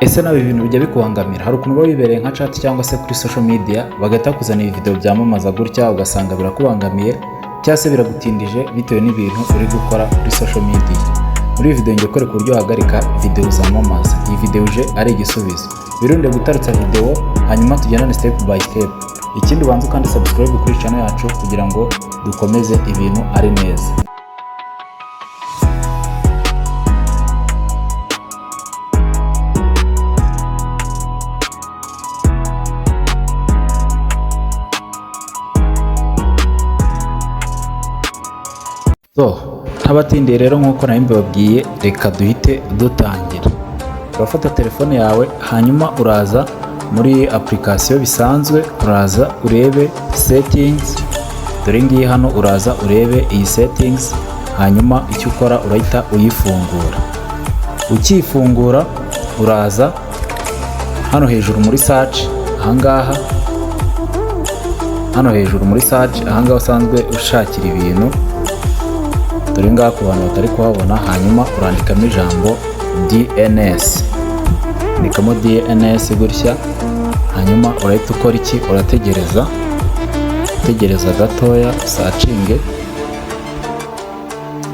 Ese nawe ibintu bijya bikubangamira? Hari ukuntu uba wibereye nka chat cyangwa se kuri social media bagahita kuzanira video byamamaza gutya ugasanga birakubangamiye cyangwa se biragutindije bitewe n'ibintu uri gukora kuri social media. Muri iyi video ngiye kwereka uburyo wahagarika video zamamaza. Iyi video uje ari igisubizo. Birunde gutarutsa video hanyuma tugendane step by step. Ikindi ubanza kandi subscribe kuri channel yacu kugira ngo dukomeze ibintu ari neza. Ntabatindiye rero nkuko nari mbibabwiye, reka duhite dutangira. Urafata telefone yawe hanyuma uraza muri application bisanzwe, uraza urebe settings. Dore ngiye hano uraza urebe iyi settings, hanyuma icyo ukora urahita uyifungura. Ukifungura uraza hano hejuru muri search, ahangaha hano hejuru muri search, ahangaha usanzwe ushakira ibintu. Dore ngaha ku bantu batari kuhabona, hanyuma urandikamo ijambo DNS. Andikamo DNS gutya, hanyuma urahita ukora iki? Urategereza gatoya usacinge.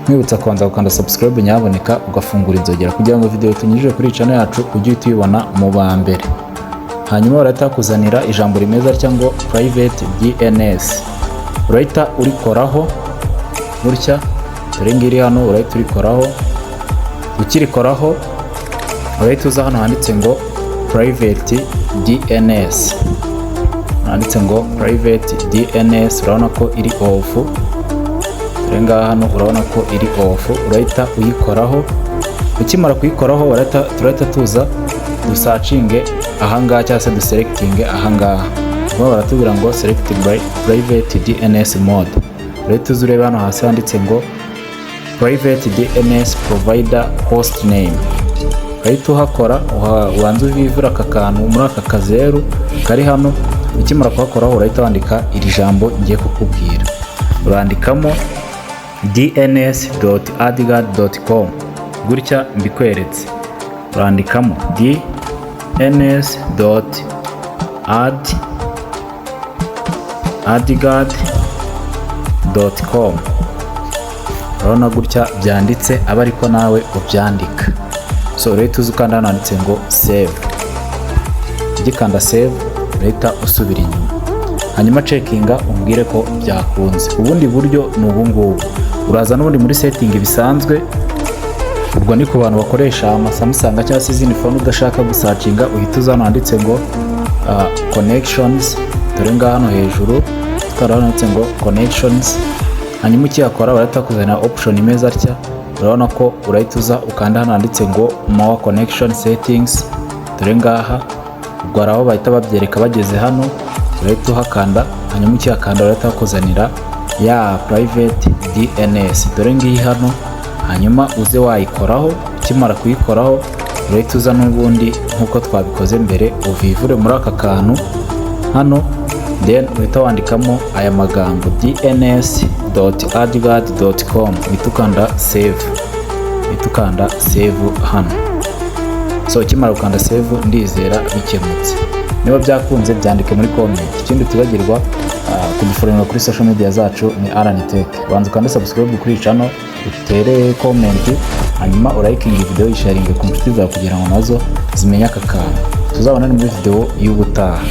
Mwibutsa kubanza gukanda subscribe nyaboneka, ugafungura inzogera kugira ngo video tunyujije kuri channel yacu ujye tuyibona mu ba mbere. Hanyuma urahita kuzanira ijambo rimeze cyangwa private DNS. Urahita urikoraho gutya. Dore ngiri hano urahita urikoraho. Ukirikoraho urahita uza hano handitse ngo private DNS. Handitse ngo private DNS, urabona ko iri off. Dore ngaha hano urabona ko iri off. Urahita uyikoraho. Ukimara kuyikoraho turahita tuza dusacinge ahangaha cyangwa se duselectinge ahangaha. Baba baratubwira ngo select private DNS mode. Urahita uza urebe hano hasi handitse ngo private DNS provider host name. Urahita uhakora, ubanza uvivura aka kantu muri aka kazeru kari hano. Ukimara kuhakoraho urahita wandika iri jambo ngiye kukubwira. Urandikamo dns.adguard.com gutya mbikweretse. Urandikamo dns.adguard.com. urabona gutya byanditse aba ariko nawe ubyandika. So urahita uza ukanda hano handitse ngo save. Ugikanda save urahita usubira inyuma, hanyuma cekinga umbwire ko byakunze. Ubundi buryo ni ubu ngubu. Uraza n'ubundi muri setting bisanzwe, ubwo ni ku bantu bakoresha amasamusanga cyangwa se izindi phone udashaka gusacinga. Uhita uza hano handitse ngo connections. Dore ngaha hano hejuru tukara handitse ngo connections. Hanyuma ukiyakora barahita kuzana option imeze atya. Urabona ko urahita uza ukanda hano handitse ngo more connection settings. Dore ngaha ubwo araho bahita babyereka bageze hano. Urahita uhakanda, hanyuma ukiyakanda barahita kuzanira ya private DNS. Dore ngiyi hano, hanyuma uze wayikoraho. Ukimara kuyikoraho urahita uza n'ubundi nkuko twabikoze mbere, uvivure muri aka kantu hano, then uhita wandikamo aya magambo dns.adguard.com. Uhita ukanda save hano. So ukimara gukanda save ndizera bikemutse. Niba byakunze byandike muri comment. Ikindi tubagirwa kudufollowinga kuri social media zacu ni RN-Tech. Banza ukanda subscribe kuri channel, utere comment, hanyuma urayikinga video yisharinge ku nshuti zawe kugira ngo nazo zimenye aka kantu. Tuzabona muri video y'ubutaha.